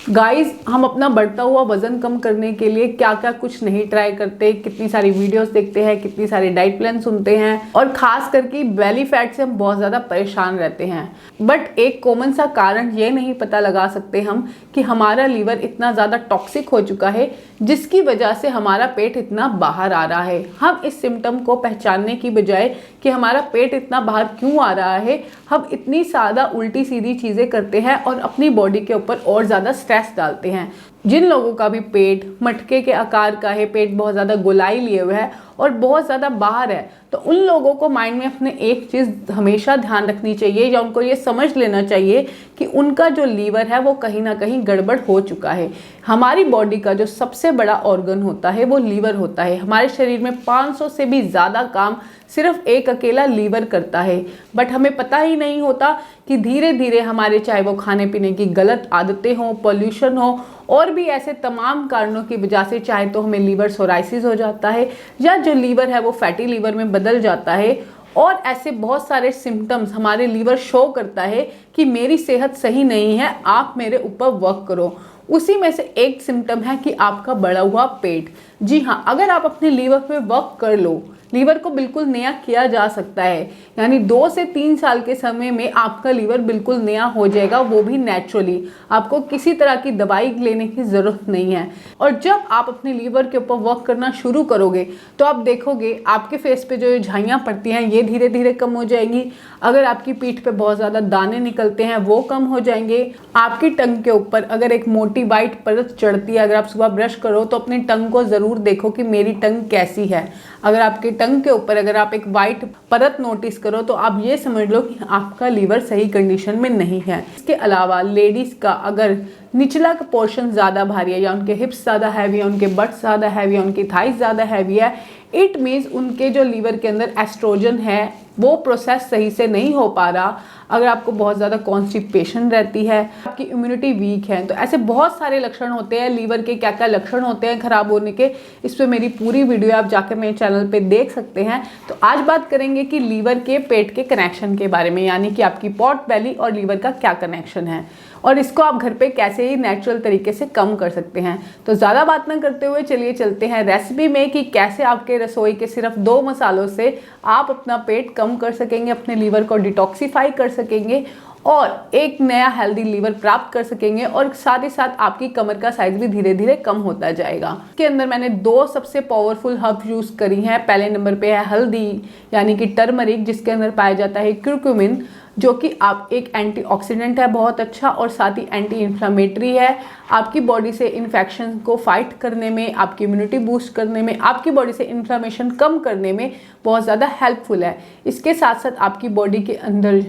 Guys, हम अपना बढ़ता हुआ वजन कम करने के लिए क्या क्या कुछ नहीं ट्राई करते, कितनी सारी वीडियोस देखते हैं, कितनी सारी डाइट प्लान सुनते हैं और खास करके बेली फैट से हम बहुत ज़्यादा परेशान रहते हैं। बट एक कॉमन सा कारण ये नहीं पता लगा सकते हम कि हमारा लीवर इतना ज़्यादा टॉक्सिक हो चुका है जिसकी वजह से हमारा पेट इतना बाहर आ रहा है। हम इस सिम्टम को पहचानने की बजाय कि हमारा पेट इतना बाहर क्यों आ रहा है, हम इतनी ज़्यादा उल्टी सीधी चीज़ें करते हैं और अपनी बॉडी के ऊपर और ज़्यादा स्ट्रेस डालते हैं। जिन लोगों का भी पेट मटके के आकार का है, पेट बहुत ज़्यादा गोलाई लिए हुए है और बहुत ज़्यादा बाहर है, तो उन लोगों को माइंड में अपने एक चीज़ हमेशा ध्यान रखनी चाहिए या उनको ये समझ लेना चाहिए कि उनका जो लीवर है वो कहीं ना कहीं गड़बड़ हो चुका है। हमारी बॉडी का जो सबसे बड़ा ऑर्गन होता है वो लीवर होता है। हमारे शरीर में 500 से भी ज़्यादा काम सिर्फ एक अकेला लीवर करता है। बट हमें पता ही नहीं होता कि धीरे धीरे हमारे, चाहे वो खाने पीने की गलत आदतें हों, पॉल्यूशन हो और भी ऐसे तमाम कारणों की वजह से, चाहे तो हमें लीवर सोराइसिस हो जाता है या जो लीवर है वो फैटी लीवर में बदल जाता है। और ऐसे बहुत सारे सिम्टम्स हमारे लीवर शो करता है कि मेरी सेहत सही नहीं है, आप मेरे ऊपर वर्क करो। उसी में से एक सिम्टम है कि आपका बढ़ा हुआ पेट। जी हाँ, अगर आप अपने लीवर पे वर्क कर लो, लीवर को बिल्कुल नया किया जा सकता है। यानी 2 से 3 साल के समय में आपका लीवर बिल्कुल नया हो जाएगा, वो भी नेचुरली। आपको किसी तरह की दवाई लेने की ज़रूरत नहीं है। और जब आप अपने लीवर के ऊपर वर्क करना शुरू करोगे तो आप देखोगे आपके फेस पे जो झाइयाँ पड़ती हैं ये धीरे धीरे कम हो जाएंगी। अगर आपकी पीठ पे बहुत ज़्यादा दाने निकलते हैं वो कम हो जाएंगे। आपकी टंग के ऊपर अगर एक मोटी वाइट परत चढ़ती है, अगर आप सुबह ब्रश करो तो अपनी टंग को ज़रूर देखो कि मेरी टंग कैसी है। अगर आपकी टंग के ऊपर अगर आप एक वाइट परत नोटिस करो तो आप ये समझ लो कि आपका लीवर सही कंडीशन में नहीं है। इसके अलावा लेडीज़ का अगर निचला का पोर्शन ज़्यादा भारी है या उनके हिप्स ज़्यादा हैवी है, उनके बट्स ज़्यादा हैवी है, उनकी थाइस ज़्यादा हैवी है, इट मीन्स उनके जो लीवर के अंदर एस्ट्रोजन है वो प्रोसेस सही से नहीं हो पा रहा। अगर आपको बहुत ज़्यादा कॉन्स्टिपेशन रहती है, आपकी इम्यूनिटी वीक है, तो ऐसे बहुत सारे लक्षण होते हैं। लीवर के क्या क्या लक्षण होते हैं खराब होने के, इस पर मेरी पूरी वीडियो आप जाकर मेरे चैनल पे देख सकते हैं। तो आज बात करेंगे कि लीवर के पेट के कनेक्शन के बारे में, यानी कि आपकी पॉट बेली और लीवर का क्या कनेक्शन है और इसको आप घर पे कैसे ही नेचुरल तरीके से कम कर सकते हैं। तो ज़्यादा बात ना करते हुए चलिए चलते हैं रेसिपी में कि कैसे आपके रसोई के सिर्फ 2 मसालों से आप अपना पेट कम कर सकेंगे, अपने लीवर को डिटॉक्सिफाई कर सकेंगे और एक नया हेल्दी लीवर प्राप्त कर सकेंगे और साथ ही साथ आपकी कमर का साइज भी धीरे धीरे कम होता जाएगा। इसके अंदर मैंने 2 सबसे पावरफुल हर्ब यूज़ करी हैं। पहले नंबर पे है हल्दी यानी कि टर्मरिक, जिसके अंदर पाया जाता है क्यूरक्यूमिन, जो कि आप एक एंटीऑक्सीडेंट है बहुत अच्छा और साथ ही एंटी इन्फ्लामेटरी है। आपकी बॉडी से इन्फेक्शन को फाइट करने में, आपकी इम्यूनिटी बूस्ट करने में, आपकी बॉडी से इन्फ्लामेशन कम करने में बहुत ज़्यादा हेल्पफुल है। इसके साथ साथ आपकी बॉडी के अंदर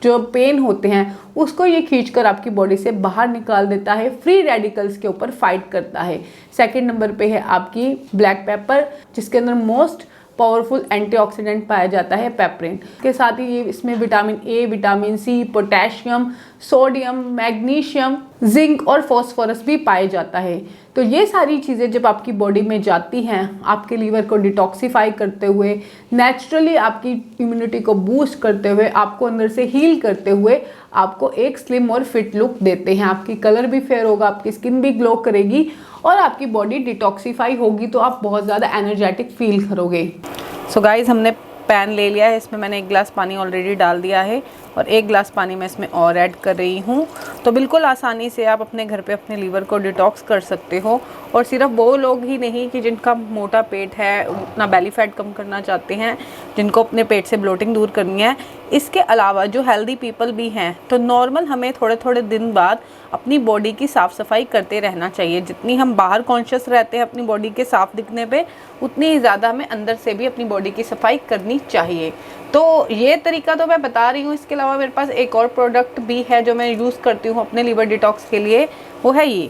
जो पेन होते हैं उसको ये खींचकर आपकी बॉडी से बाहर निकाल देता है, फ्री रेडिकल्स के ऊपर फाइट करता है। सेकंड नंबर पे है आपकी ब्लैक पेपर, जिसके अंदर मोस्ट पावरफुल एंटीऑक्सीडेंट पाया जाता है पेपरिन। के साथ ही ये इसमें vitamin A, vitamin C, potassium, sodium, magnesium, zinc और फॉस्फोरस भी पाया जाता है। तो ये सारी चीज़ें जब आपकी बॉडी में जाती हैं, आपके लीवर को डिटॉक्सिफाई करते हुए, नेचुरली आपकी इम्यूनिटी को बूस्ट करते हुए, आपको अंदर से हील करते हुए आपको एक स्लिम और फिट लुक देते हैं। आपकी कलर भी फेयर होगा, आपकी स्किन भी ग्लो करेगी और आपकी बॉडी डिटॉक्सिफाई होगी तो आप बहुत ज़्यादा एनर्जेटिक फील करोगे। सो गाइज, हमने पैन ले लिया है, इसमें मैंने 1 गिलास पानी ऑलरेडी डाल दिया है और 1 गिलास पानी मैं इसमें और ऐड कर रही हूँ। तो बिल्कुल आसानी से आप अपने घर पे अपने लीवर को डिटॉक्स कर सकते हो। और सिर्फ वो लोग ही नहीं कि जिनका मोटा पेट है, अपना बेली फैट कम करना चाहते हैं, जिनको अपने पेट से ब्लोटिंग दूर करनी है, इसके अलावा जो हेल्दी पीपल भी हैं, तो नॉर्मल हमें थोड़े थोड़े दिन बाद अपनी बॉडी की साफ़ सफाई करते रहना चाहिए। जितनी हम बाहर कॉन्शियस रहते हैं अपनी बॉडी के साफ दिखने पे, उतनी ही ज़्यादा हमें अंदर से भी अपनी बॉडी की सफाई करनी चाहिए। तो ये तरीका तो मैं बता रही हूँ। इसके अलावा मेरे पास एक और प्रोडक्ट भी है जो मैं यूज़ करती हूँ अपने लीवर डिटॉक्स के लिए, वो है ये,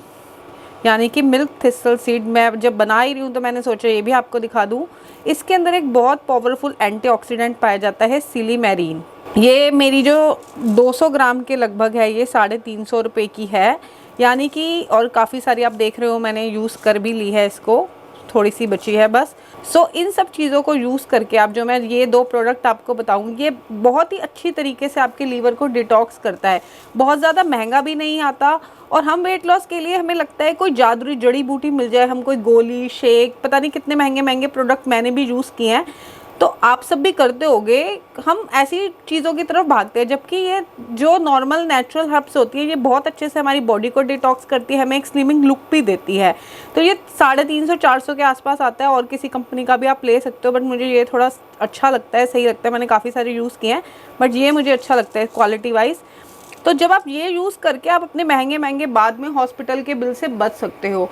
यानी कि मिल्क थिस्टल सीड। मैं जब बना ही रही हूँ तो मैंने सोचा ये भी आपको दिखा दूँ। इसके अंदर एक बहुत पावरफुल एंटीऑक्सीडेंट पाया जाता है, सिलीमेरीन। ये मेरी जो 200 ग्राम के लगभग है, ये 350 रुपये की है, यानी कि, और काफ़ी सारी आप देख रहे हो मैंने यूज़ कर भी ली है इसको, थोड़ी सी बची है बस। सो इन सब चीज़ों को यूज़ करके आप, जो मैं ये 2 प्रोडक्ट आपको बताऊंगी, ये बहुत ही अच्छी तरीके से आपके लीवर को डिटॉक्स करता है। बहुत ज़्यादा महंगा भी नहीं आता, और हम वेट लॉस के लिए हमें लगता है कोई जादुई जड़ी बूटी मिल जाए, हम कोई गोली, शेक, पता नहीं कितने महंगे महंगे प्रोडक्ट मैंने भी यूज़ किए हैं, तो आप सब भी करते होगे। हम ऐसी चीज़ों की तरफ भागते हैं, जबकि ये जो नॉर्मल नेचुरल हर्ब्स होती है, ये बहुत अच्छे से हमारी बॉडी को डिटॉक्स करती है, हमें एक स्लिमिंग लुक भी देती है। तो ये 350-400 के आसपास आता है, और किसी कंपनी का भी आप ले सकते हो, बट मुझे ये थोड़ा अच्छा लगता है, सही लगता है। मैंने काफ़ी सारे यूज़ किए हैं, बट ये मुझे अच्छा लगता है क्वालिटी वाइज। तो जब आप ये यूज़ करके आप अपने महंगे महंगे बाद में हॉस्पिटल के बिल से बच सकते हो।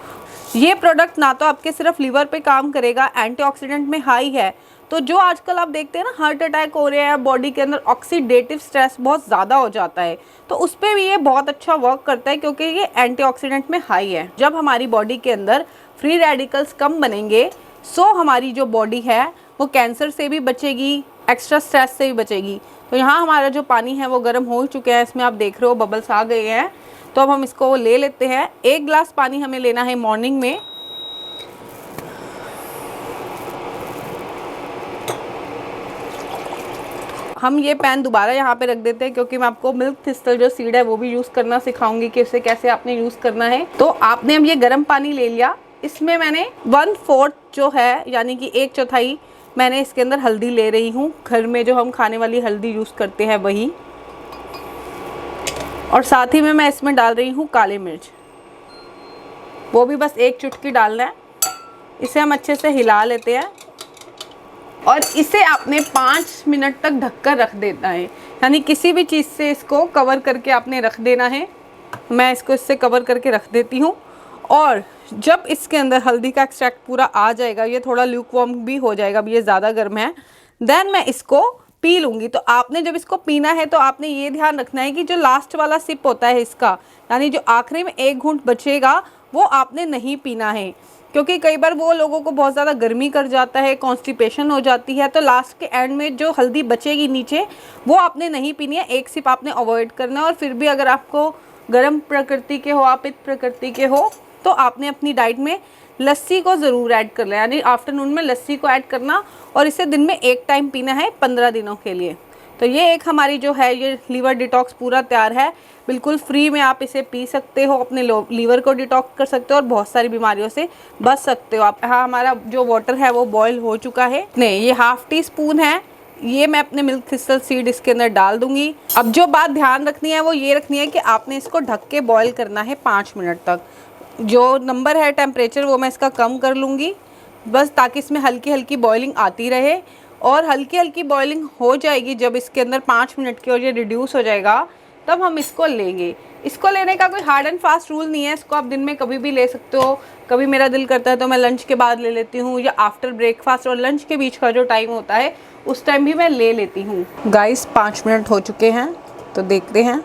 ये प्रोडक्ट ना तो आपके सिर्फ लीवर पे काम करेगा, एंटीऑक्सीडेंट में हाई है। तो जो आजकल आप देखते हैं ना, हार्ट अटैक हो रहे हैं, बॉडी के अंदर ऑक्सीडेटिव स्ट्रेस बहुत ज़्यादा हो जाता है, तो उस पर भी ये बहुत अच्छा वर्क करता है, क्योंकि ये एंटीऑक्सीडेंट में हाई है। जब हमारी बॉडी के अंदर फ्री रेडिकल्स कम बनेंगे, सो हमारी जो बॉडी है वो कैंसर से भी बचेगी, एक्स्ट्रा स्ट्रेस से भी बचेगी। तो यहाँ हमारा जो पानी है वो गर्म हो चुका है, इसमें आप देख रहे हो बबल्स आ गए हैं। तो अब हम इसको ले लेते हैं। 1 गिलास पानी हमें लेना है मॉर्निंग में। हम ये पैन दोबारा यहाँ पे रख देते हैं, क्योंकि मैं आपको मिल्क थिस्टल जो सीड है वो भी यूज़ करना सिखाऊंगी कि उसे कैसे आपने यूज़ करना है। तो आपने अब ये गर्म पानी ले लिया, इसमें मैंने 1/4 जो है, यानी कि 1/4 मैंने इसके अंदर हल्दी ले रही हूँ। घर में जो हम खाने वाली हल्दी यूज़ करते हैं वही, और साथ ही में मैं इसमें डाल रही हूँ काली मिर्च, वो भी बस 1 चुटकी डालना है। इसे हम अच्छे से हिला लेते हैं, और इसे आपने 5 मिनट तक ढककर रख देना है, यानी किसी भी चीज़ से इसको कवर करके आपने रख देना है। मैं इसको इससे कवर करके रख देती हूँ, और जब इसके अंदर हल्दी का एक्सट्रैक्ट पूरा आ जाएगा, ये थोड़ा ल्यूकवार्म भी हो जाएगा, अब ये ज़्यादा गर्म है, देन मैं इसको पी लूँगी। तो आपने जब इसको पीना है तो आपने ये ध्यान रखना है कि जो लास्ट वाला सिप होता है इसका, यानी जो आखिरी में 1 घूंट बचेगा, वो आपने नहीं पीना है, क्योंकि कई बार वो लोगों को बहुत ज़्यादा गर्मी कर जाता है, कॉन्स्टिपेशन हो जाती है। तो लास्ट के एंड में जो हल्दी बचेगी नीचे, वो आपने नहीं पीनी है, 1 सिप आपने अवॉइड करना है। और फिर भी अगर आपको गर्म प्रकृति के हो, आप पित्त प्रकृति के हो, तो आपने अपनी डाइट में लस्सी को ज़रूर ऐड कर लें, यानी आफ्टरनून में लस्सी को ऐड करना, और इसे दिन में 1 टाइम पीना है 15 दिनों के लिए। तो ये एक हमारी जो है ये लीवर डिटॉक्स पूरा तैयार है, बिल्कुल फ्री में आप इसे पी सकते हो, अपने लीवर को डिटॉक्स कर सकते हो, और बहुत सारी बीमारियों से बच सकते हो आप। हाँ, हमारा जो वाटर है वो बॉयल हो चुका है। नहीं, ये 1/2 टीस्पून है, ये मैं अपने मिल्क थिस्टल सीड इसके अंदर डाल दूंगी। अब जो बात ध्यान रखनी है वो ये रखनी है कि आपने इसको ढक के बॉयल करना है 5 मिनट तक। जो नंबर है टेम्परेचर वो मैं इसका कम कर लूँगी, बस ताकि इसमें हल्की हल्की बॉइलिंग आती रहे। और हल्की हल्की बॉइलिंग हो जाएगी जब इसके अंदर 5 मिनट की, और ये रिड्यूस हो जाएगा, तब हम इसको लेंगे। इसको लेने का कोई हार्ड एंड फास्ट रूल नहीं है, इसको आप दिन में कभी भी ले सकते हो। कभी मेरा दिल करता है तो मैं लंच के बाद ले लेती हूँ, या आफ्टर ब्रेकफास्ट और लंच के बीच का जो टाइम होता है उस टाइम भी मैं ले लेती हूँ। गाइस 5 मिनट हो चुके हैं, तो देखते हैं।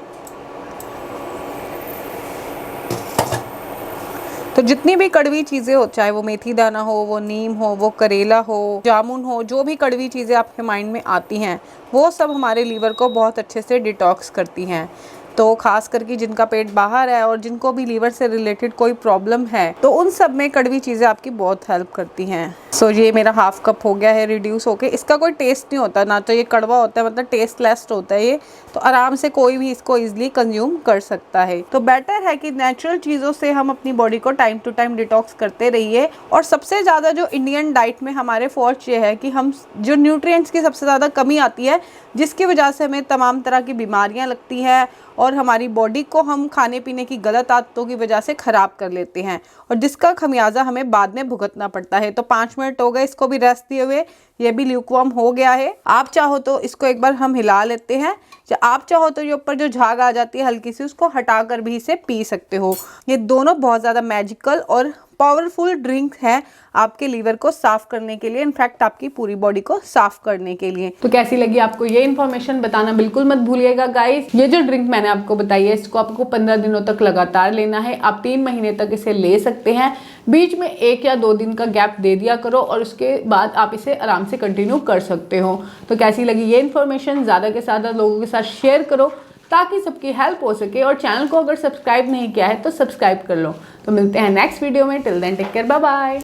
तो जितनी भी कड़वी चीज़ें हो, चाहे वो मेथी दाना हो, वो नीम हो, वो करेला हो, जामुन हो, जो भी कड़वी चीज़ें आपके माइंड में आती हैं, वो सब हमारे लीवर को बहुत अच्छे से डिटॉक्स करती हैं। तो खास करके जिनका पेट बाहर है और जिनको भी लीवर से रिलेटेड कोई प्रॉब्लम है, तो उन सब में कड़वी चीज़ें आपकी बहुत हेल्प करती हैं। सो ये मेरा 1/2 कप हो गया है रिड्यूस होके। इसका कोई टेस्ट नहीं होता, ना तो ये कड़वा होता है, मतलब टेस्टलेस होता है ये, तो आराम से कोई भी इसको ईजिली कंज्यूम कर सकता है। तो बेटर है कि नेचुरल चीज़ों से हम अपनी बॉडी को टाइम टू टाइम डिटॉक्स करते रहिए। और सबसे ज़्यादा जो इंडियन डाइट में हमारे फॉल्ट ये है कि हम जो न्यूट्रिएंट्स की सबसे ज़्यादा कमी आती है, जिसकी वजह से हमें तमाम तरह की बीमारियाँ लगती हैं, और हमारी बॉडी को हम खाने पीने की गलत आदतों की वजह से ख़राब कर लेते हैं, और जिसका खमियाजा हमें बाद में भुगतना पड़ता है। तो 5 मिनट हो गए इसको भी रेस्ट दिए हुए, ये भी ल्यूकवार्म हो गया है। आप चाहो तो इसको एक बार हम हिला लेते हैं, या आप चाहो तो ये ऊपर जो झाग आ जाती है हल्की सी, उसको हटाकर भी इसे पी सकते हो। ये दोनों बहुत ज़्यादा मैजिकल और पावरफुल ड्रिंक है आपके लीवर को साफ करने के लिए, इनफैक्ट आपकी पूरी बॉडी को साफ करने के लिए। तो कैसी लगी आपको ये इन्फॉर्मेशन बताना बिल्कुल मत भूलिएगा गाइस। ये जो ड्रिंक मैंने आपको बताई है, इसको आपको 15 दिनों तक लगातार लेना है। आप 3 महीने तक इसे ले सकते हैं, बीच में 1 या 2 दिन का गैप दे दिया करो, और उसके बाद आप इसे आराम से कंटिन्यू कर सकते हो। तो कैसी लगी ये इन्फॉर्मेशन, ज़्यादा से ज़्यादा लोगों के साथ शेयर करो ताकि सबकी हेल्प हो सके। और चैनल को अगर सब्सक्राइब नहीं किया है तो सब्सक्राइब कर लो। तो मिलते हैं नेक्स्ट वीडियो में, till then take care, bye bye.